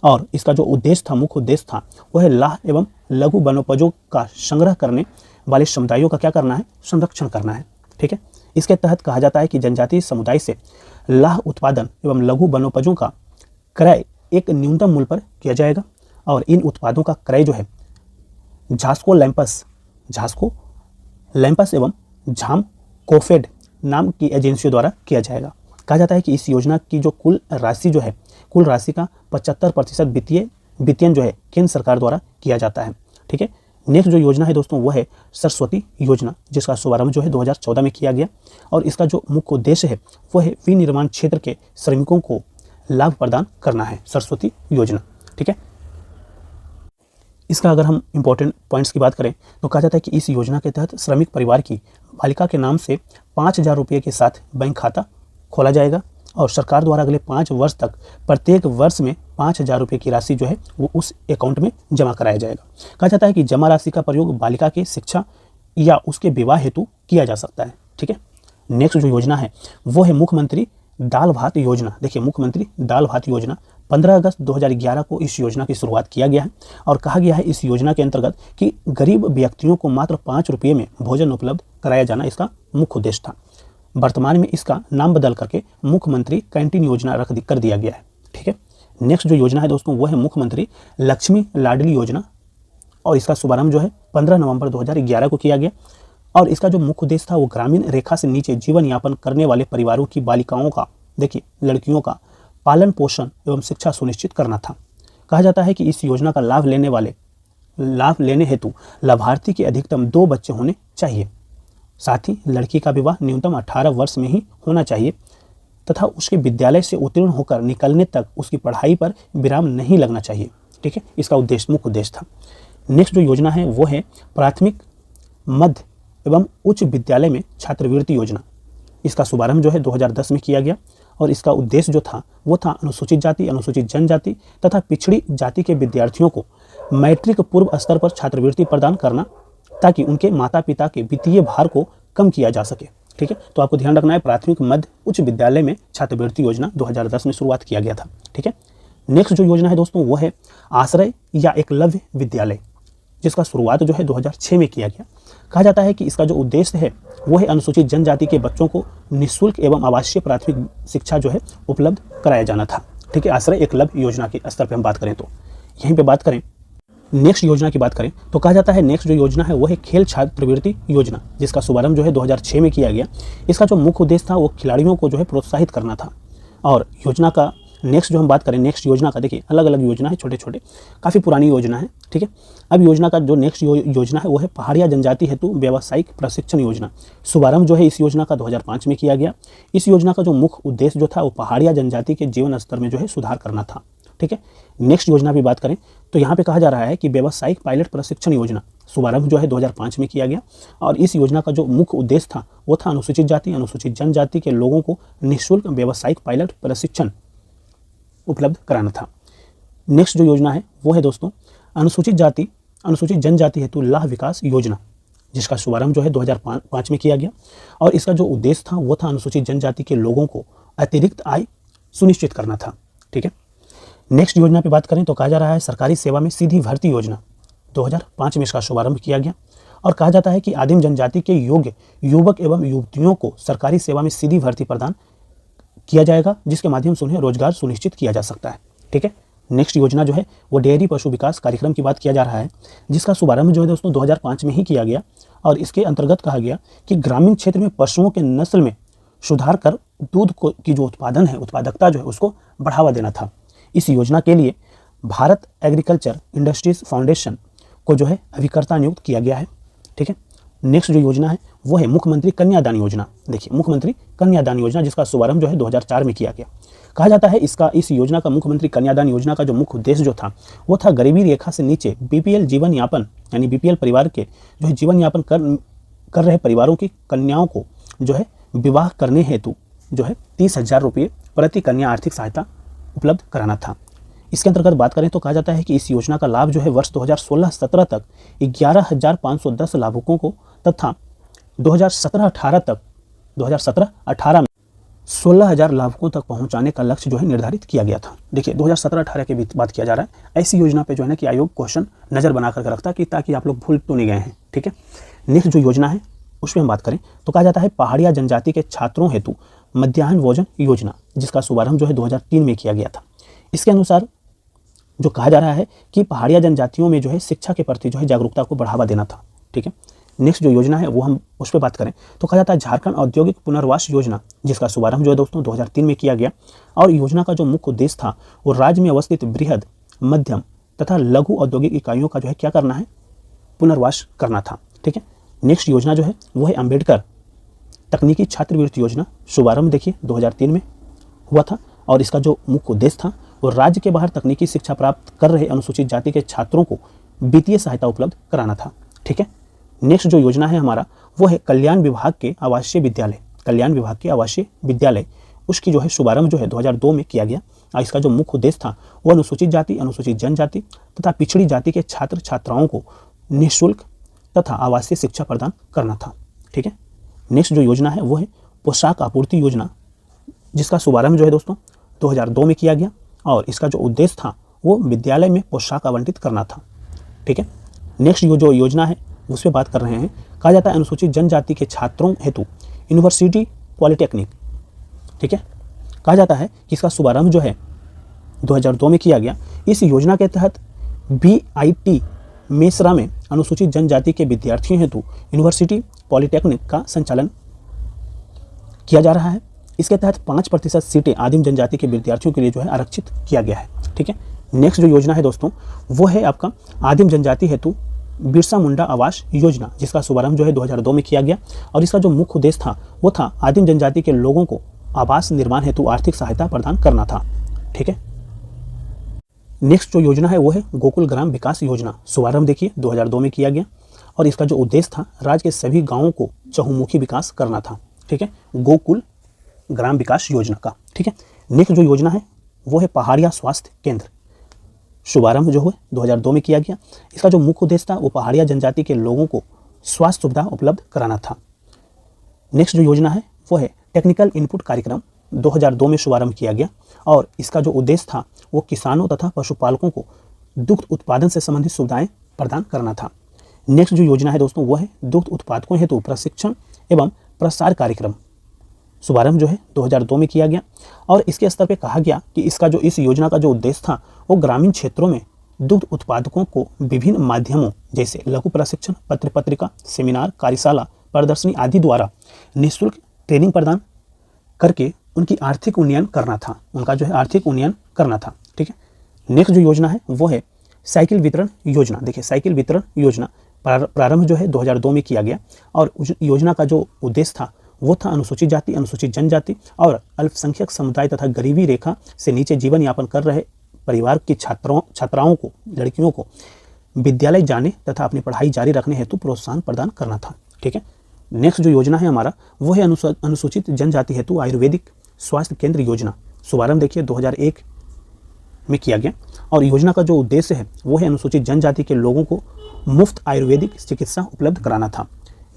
और इसका जो उद्देश्य था, मुख्य उद्देश्य था, वह है लाह एवं लघु वनोपजों का संग्रह करने वाले समुदायों का क्या करना है, संरक्षण करना है। ठीक है, इसके तहत कहा जाता है कि जनजातीय समुदाय से लाह उत्पादन एवं लघु वनोपजों का क्रय एक न्यूनतम मूल्य पर किया जाएगा। और इन उत्पादों का क्रय जो है झास्को लैंपस एवं झाम कोफेड नाम की एजेंसियों द्वारा किया जाएगा। कहा जाता है कि इस योजना की जो कुल राशि का 75% वित्तीयन जो है केंद्र सरकार द्वारा किया जाता है। ठीक है, नेक्स्ट जो योजना है दोस्तों वो है सरस्वती योजना, जिसका शुभारंभ जो है 2014 में किया गया और इसका जो मुख्य उद्देश्य है वो है विनिर्माण क्षेत्र के श्रमिकों को लाभ प्रदान करना है, सरस्वती योजना। ठीक है, इसका अगर हम इंपॉर्टेंट पॉइंट्स की बात करें तो कहा जाता है कि इस योजना के तहत श्रमिक परिवार की बालिका के नाम से 5,000 रुपये के साथ बैंक खाता खोला जाएगा और सरकार द्वारा अगले 5 वर्ष तक प्रत्येक वर्ष में 5,000 रुपये की राशि जो है वो उस अकाउंट में जमा कराया जाएगा। कहा जाता है कि जमा राशि का प्रयोग बालिका के शिक्षा या उसके विवाह हेतु किया जा सकता है। ठीक है, नेक्स्ट जो योजना है वो है मुख्यमंत्री दाल भात योजना। देखिए, मुख्यमंत्री दाल भात योजना 15 अगस्त 2011 को इस योजना की शुरुआत किया गया है और कहा गया है इस योजना के अंतर्गत कि गरीब व्यक्तियों को मात्र 5 रुपये में भोजन उपलब्ध कराया जाना इसका मुख्य उद्देश्य था। वर्तमान में इसका नाम बदल करके मुख्यमंत्री कैंटीन योजना कर दिया गया है। ठीक है, नेक्स्ट जो योजना है दोस्तों वो है मुख्यमंत्री लक्ष्मी लाडली योजना और इसका शुभारंभ जो है 15 नवंबर 2011 को किया गया और इसका जो मुख्य उद्देश्य था वो ग्रामीण रेखा से नीचे जीवन यापन करने वाले परिवारों की बालिकाओं का, देखिए लड़कियों का पालन पोषण एवं शिक्षा सुनिश्चित करना था। कहा जाता है कि इस योजना का लाभ लेने हेतु लाभार्थी के अधिकतम 2 बच्चे होने चाहिए। साथ ही लड़की का विवाह न्यूनतम 18 वर्ष में ही होना चाहिए तथा उसके विद्यालय से उत्तीर्ण होकर निकलने तक उसकी पढ़ाई पर विराम नहीं लगना चाहिए। ठीक है, इसका मुख्य उद्देश्य था। नेक्स्ट जो योजना है वो है प्राथमिक, मध्य एवं उच्च विद्यालय में छात्रवृत्ति योजना। इसका शुभारंभ जो है 2010 में किया गया और इसका उद्देश्य जो था वो था अनुसूचित जाति, अनुसूचित जनजाति तथा पिछड़ी जाति के विद्यार्थियों को मैट्रिक पूर्व स्तर पर छात्रवृत्ति प्रदान करना ताकि उनके माता पिता के वित्तीय भार को कम किया जा सके। ठीक है, तो आपको ध्यान रखना है प्राथमिक, मध्य, उच्च विद्यालय में छात्रवृत्ति योजना 2010 में शुरुआत किया गया था। ठीक है, नेक्स्ट जो योजना है दोस्तों वो है आश्रय या एकलव्य विद्यालय, जिसका शुरुआत जो है 2006 में किया गया। कहा जाता है कि इसका जो उद्देश्य है वो है अनुसूचित जनजाति के बच्चों को निःशुल्क एवं आवासीय प्राथमिक शिक्षा जो है उपलब्ध कराया जाना था। ठीक है, आश्रय एकलव्य योजना के स्तर पर हम बात करें तो यहीं पे बात करें नेक्स्ट योजना की बात करें तो कहा जाता है नेक्स्ट जो योजना है वो है खेल छात्रवृत्ति योजना, जिसका शुभारंभ जो है 2006 में किया गया। इसका जो मुख्य उद्देश्य था वो खिलाड़ियों को जो है प्रोत्साहित करना था और योजना का नेक्स्ट जो हम बात करें नेक्स्ट योजना का, देखिए अलग अलग योजना है, छोटे छोटे काफ़ी पुरानी योजना है। ठीक है, अब योजना का जो नेक्स्ट योजना है वो है पहाड़िया जनजाति हेतु व्यावसायिक प्रशिक्षण योजना। शुभारंभ जो है इस योजना का 2005 में किया गया। इस योजना का जो मुख्य उद्देश्य जो था वो पहाड़िया जनजाति के जीवन स्तर में जो है सुधार करना था। ठीक है, नेक्स्ट योजना की बात करें तो यहाँ पे कहा जा रहा है कि व्यावसायिक पायलट प्रशिक्षण योजना। शुभारंभ जो है 2005 में किया गया और इस योजना का जो मुख्य उद्देश्य था वो था अनुसूचित जाति, अनुसूचित जनजाति के लोगों को निःशुल्क व्यावसायिक पायलट प्रशिक्षण उपलब्ध कराना था। नेक्स्ट जो योजना है वो है दोस्तों अनुसूचित जनजाति हेतु लाभ विकास योजना, जिसका शुभारंभ जो है 2005 में किया गया और इसका जो उद्देश्य था वो था अनुसूचित जनजाति के लोगों को अतिरिक्त आय सुनिश्चित करना था। ठीक है, नेक्स्ट योजना पे बात करें तो कहा जा रहा है सरकारी सेवा में सीधी भर्ती योजना। 2005 में इसका शुभारंभ किया गया और कहा जाता है कि आदिम जनजाति के योग्य युवक एवं युवतियों को सरकारी सेवा में सीधी भर्ती प्रदान किया जाएगा, जिसके माध्यम से उन्हें रोजगार सुनिश्चित किया जा सकता है। ठीक है, नेक्स्ट योजना जो है वो डेयरी पशु विकास कार्यक्रम की बात किया जा रहा है, जिसका शुभारंभ जो है दोस्तों 2005 में ही किया गया और इसके अंतर्गत कहा गया कि ग्रामीण क्षेत्र में पशुओं के नस्ल में सुधार कर दूध की जो उत्पादन है, उत्पादकता जो है उसको बढ़ावा देना था। इस योजना के लिए भारत एग्रीकल्चर इंडस्ट्रीज फाउंडेशन को जो है अभिकर्ता नियुक्त किया गया है। ठीक है, नेक्स्ट जो योजना है वो है मुख्यमंत्री कन्यादान योजना। देखिए मुख्यमंत्री कन्यादान योजना, जिसका शुभारंभ जो है 2004 में किया गया। कहा जाता है इस योजना का मुख्यमंत्री कन्यादान योजना का जो मुख्य उद्देश्य जो था वो था गरीबी रेखा से नीचे बीपीएल जीवन यापन यानी बीपीएल परिवार के जो है जीवन यापन कर रहे परिवारों की कन्याओं को जो है विवाह करने हेतु जो है 30,000 रुपये प्रति कन्या आर्थिक सहायता उपलब्ध कराना था। इसके अंतर्गत बात करें तो कहा जाता है कि इस योजना का लाभ जो है वर्ष 2016-17 तक 11,510 लाभुकों को तथा 2017-18 में 16,000 लाभुकों तक पहुंचाने का लक्ष्य जो है निर्धारित किया गया था। देखिए 2017-18 की बात किया जा रहा है। ऐसी योजना पे जो है ना कि आयोग क्वेश्चन नज़र बना करके रखता है कि ताकि आप लोग भूल तो नहीं गए हैं। ठीक है, नेक्स्ट जो योजना है उस पर हम बात करें तो कहा जाता है पहाड़िया जनजाति के छात्रों हेतु मध्याह्न भोजन योजना, जिसका शुभारंभ जो है 2003 में किया गया था। इसके अनुसार जो कहा जा रहा है कि पहाड़िया जनजातियों में जो है शिक्षा के प्रति जो है जागरूकता को बढ़ावा देना था। ठीक है, नेक्स्ट जो योजना है वो हम उस पर बात करें तो कहा जाता है झारखंड औद्योगिक पुनर्वास योजना, जिसका शुभारंभ जो है दोस्तों 2003 में किया गया और योजना का जो मुख्य उद्देश्य था वो राज्य में अवस्थित बृहद, मध्यम तथा लघु औद्योगिक इकाइयों का जो है क्या करना है, पुनर्वास करना था। ठीक है, नेक्स्ट योजना जो है वो है अंबेडकर तकनीकी छात्रवृत्ति योजना। शुभारंभ देखिए 2003 में हुआ था और इसका जो मुख्य उद्देश्य था वो राज्य के बाहर तकनीकी शिक्षा प्राप्त कर रहे अनुसूचित जाति के छात्रों को वित्तीय सहायता उपलब्ध कराना था। ठीक है, नेक्स्ट जो योजना है हमारा वो है कल्याण विभाग के आवासीय विद्यालय। कल्याण विभाग के आवासीय विद्यालय उसकी जो है शुभारंभ जो है 2002 में किया गया और इसका जो मुख्य उद्देश्य था वो अनुसूचित जाति, अनुसूचित जनजाति तथा पिछड़ी जाति के छात्र छात्राओं को निःशुल्क तथा आवासीय शिक्षा प्रदान करना था। ठीक है, नेक्स्ट जो योजना है वो है पोशाक आपूर्ति योजना, जिसका शुभारंभ जो है दोस्तों 2002 में किया गया और इसका जो उद्देश्य था वो विद्यालय में पोशाक आवंटित करना था। ठीक है, नेक्स्ट जो योजना है उस पर बात कर रहे हैं। कहा जाता है अनुसूचित जनजाति के छात्रों हेतु यूनिवर्सिटी पॉलिटेक्निक। ठीक है, कहा जाता है कि इसका शुभारंभ जो है 2002 में किया गया। इस योजना के तहत BIT मेसरा में अनुसूचित जनजाति के विद्यार्थियों हेतु यूनिवर्सिटी पॉलिटेक्निक का संचालन किया जा रहा है। इसके तहत 5% सीटें आदिम जनजाति के विद्यार्थियों के लिए जो है आरक्षित किया गया है। ठीक है, नेक्स्ट जो योजना है दोस्तों वो है आपका आदिम जनजाति हेतु बिरसा मुंडा आवास योजना, जिसका शुभारंभ जो है 2002 में किया गया और इसका जो मुख्य उद्देश्य था वो था आदिम जनजाति के लोगों को आवास निर्माण हेतु आर्थिक सहायता प्रदान करना था। ठीक है, नेक्स्ट जो योजना है वो है गोकुल ग्राम विकास योजना। शुभारंभ देखिए 2002 में किया गया और इसका जो उद्देश्य था राज्य के सभी गांवों को चहुमुखी विकास करना था। ठीक है, गोकुल ग्राम विकास योजना का। ठीक है, नेक्स्ट जो योजना है वो है पहाड़िया स्वास्थ्य केंद्र। शुभारंभ जो है 2002 में किया गया। इसका जो मुख्य उद्देश्य था वो पहाड़िया जनजाति के लोगों को स्वास्थ्य सुविधा उपलब्ध कराना था। नेक्स्ट जो योजना है वो है टेक्निकल इनपुट कार्यक्रम। 2002 में शुभारंभ किया गया और इसका जो उद्देश्य था वो किसानों तथा पशुपालकों को दुग्ध उत्पादन से संबंधित सुविधाएं प्रदान करना था। नेक्स्ट जो योजना है दोस्तों वो है दुग्ध उत्पादकों हेतु प्रशिक्षण एवं प्रसार कार्यक्रम। शुभारंभ जो है 2002 में किया गया और इसके स्तर पे कहा गया कि इस योजना का जो उद्देश्य था वो ग्रामीण क्षेत्रों में दुग्ध उत्पादकों को विभिन्न माध्यमों जैसे लघु प्रशिक्षण, पत्र पत्रिका, सेमिनार, कार्यशाला, प्रदर्शनी आदि द्वारा निःशुल्क ट्रेनिंग प्रदान करके उनकी आर्थिक उन्नयन करना था, उनका जो है आर्थिक उन्नयन करना था। ठीक है, नेक्स्ट जो योजना है वो है साइकिल वितरण योजना। देखिए साइकिल वितरण योजना प्रारंभ जो है 2002 में किया गया और उस योजना का जो उद्देश्य था वो था अनुसूचित जाति, अनुसूचित जनजाति और अल्पसंख्यक समुदाय तथा गरीबी रेखा से नीचे जीवन यापन कर रहे परिवार की छात्राओं को, लड़कियों को विद्यालय जाने तथा अपनी पढ़ाई जारी रखने हेतु प्रोत्साहन प्रदान करना था। ठीक है, नेक्स्ट जो योजना है हमारा वो है अनुसूचित जनजाति हेतु आयुर्वेदिक स्वास्थ्य केंद्र योजना। शुभारंभ देखिए 2001 में किया गया और योजना का जो उद्देश्य है वो है अनुसूचित जनजाति के लोगों को मुफ्त आयुर्वेदिक चिकित्सा उपलब्ध कराना था।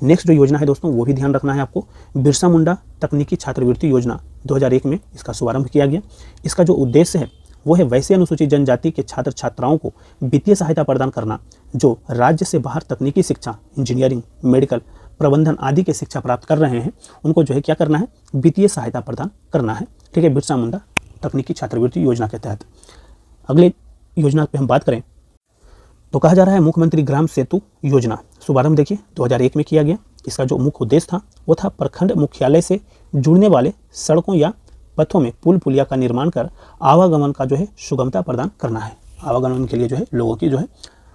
नेक्स्ट जो योजना है दोस्तों वो भी ध्यान रखना है आपको, बिरसा मुंडा तकनीकी छात्रवृत्ति योजना 2001 में इसका शुभारंभ किया गया। इसका जो उद्देश्य है वो है वैसे अनुसूचित जनजाति के छात्र छात्राओं को वित्तीय सहायता प्रदान करना जो राज्य से बाहर तकनीकी शिक्षा, इंजीनियरिंग, मेडिकल, प्रबंधन आदि के शिक्षा प्राप्त कर रहे हैं, उनको जो है क्या करना है, वित्तीय सहायता प्रदान करना है। ठीक है, बिरसा मुंडा तकनीकी छात्रवृत्ति योजना के तहत। अगले योजना पे हम बात करें तो कहा जा रहा है मुख्यमंत्री ग्राम सेतु योजना। शुभारंभ देखिए 2001 में किया गया। इसका जो मुख्य उद्देश्य था वो था प्रखंड मुख्यालय से जुड़ने वाले सड़कों या पथों में पुल पुलिया का निर्माण कर आवागमन का जो है सुगमता प्रदान करना है, आवागमन के लिए जो है लोगों की जो है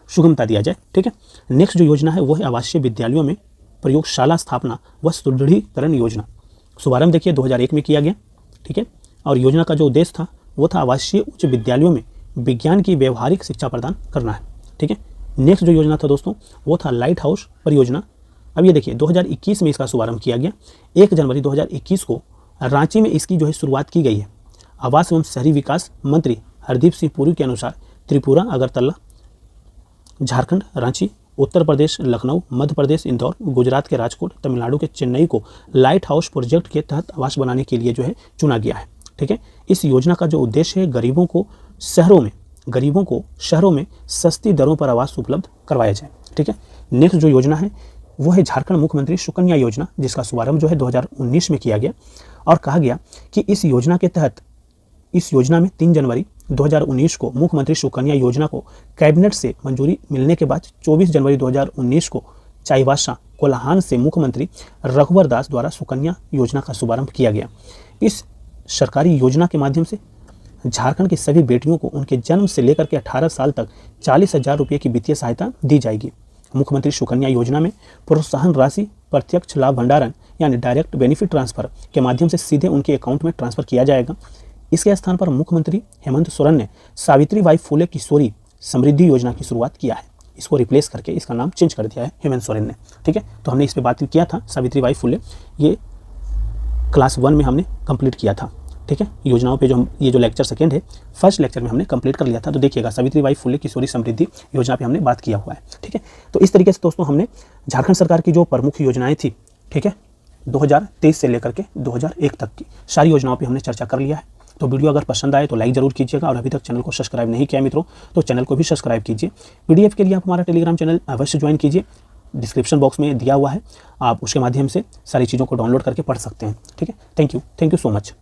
सुगमता दिया जाए। ठीक है, नेक्स्ट जो योजना है वो है आवासीय विद्यालयों में प्रयोगशाला स्थापना व सुदृढ़ीकरण योजना। शुभारंभ देखिए 2001 में किया गया। ठीक है, और योजना का जो उद्देश्य था वो था आवासीय उच्च विद्यालयों में विज्ञान की व्यवहारिक शिक्षा प्रदान करना है। ठीक है, नेक्स्ट जो योजना था दोस्तों वो था लाइट हाउस परियोजना। अब ये देखिए 2021 में इसका शुभारंभ किया गया। 1 जनवरी 2021 को रांची में इसकी जो है शुरुआत की गई है। आवास एवं शहरी विकास मंत्री हरदीप सिंह पुरी के अनुसार त्रिपुरा, अगरतला, झारखंड, रांची, उत्तर प्रदेश लखनऊ, मध्य प्रदेश इंदौर, गुजरात के राजकोट, तमिलनाडु के चेन्नई को लाइट हाउस प्रोजेक्ट के तहत आवास बनाने के लिए जो है चुना गया है। ठीक है, इस योजना का जो उद्देश्य है गरीबों को शहरों में सस्ती दरों पर आवास उपलब्ध करवाया जाए। ठीक है, नेक्स्ट जो योजना है वो है झारखंड मुख्यमंत्री सुकन्या योजना, जिसका शुभारंभ जो है 2019 में किया गया और कहा गया कि इस योजना में 3 जनवरी 2019 को मुख्यमंत्री सुकन्या योजना को कैबिनेट से मंजूरी मिलने के बाद 24 जनवरी 2019 को चाईबासा, कोल्हान से मुख्यमंत्री रघुवर दास द्वारा सुकन्या योजना का शुभारंभ किया गया। इस सरकारी योजना के माध्यम से झारखंड की सभी बेटियों को उनके जन्म से लेकर के 18 साल तक 40,000 रुपये की वित्तीय सहायता दी जाएगी मुख्यमंत्री सुकन्या योजना में प्रोत्साहन राशि प्रत्यक्ष लाभ भंडारण यानी डायरेक्ट बेनिफिट ट्रांसफर के माध्यम से सीधे उनके अकाउंट में ट्रांसफर किया जाएगा। इसके स्थान पर मुख्यमंत्री हेमंत सोरेन ने सावित्रीबाई फुले किशोरी समृद्धि योजना की शुरुआत किया है। इसको रिप्लेस करके इसका नाम चेंज कर दिया है हेमंत सोरेन ने। ठीक है, तो हमने इस पर बात किया था। सावित्रीबाई फुले ये क्लास 1 में हमने कंप्लीट किया था। ठीक है, योजनाओं पे जो हम ये जो लेक्चर सेकंड है, फर्स्ट लेक्चर में हमने कंप्लीट कर लिया था। तो देखिएगा सावित्रीबाई फुले किशोरी समृद्धि योजना पे हमने बात किया हुआ है। ठीक है, तो इस तरीके से दोस्तों हमने झारखंड सरकार की जो प्रमुख योजनाएं थी, ठीक है, 2023 से लेकर के 2001 तक की सारी योजनाओं पे हमने चर्चा कर लिया है। तो वीडियो अगर पसंद आए तो लाइक जरूर कीजिएगा और अभी तक चैनल को सब्सक्राइब नहीं किया मित्रों तो चैनल को भी सब्सक्राइब कीजिए। पीडीएफ के लिए आप हमारा टेलीग्राम चैनल अवश्य ज्वाइन कीजिए, डिस्क्रिप्शन बॉक्स में दिया हुआ है, आप उसके माध्यम से सारी चीज़ों को डाउनलोड करके पढ़ सकते हैं। ठीक है, थैंक यू सो मच।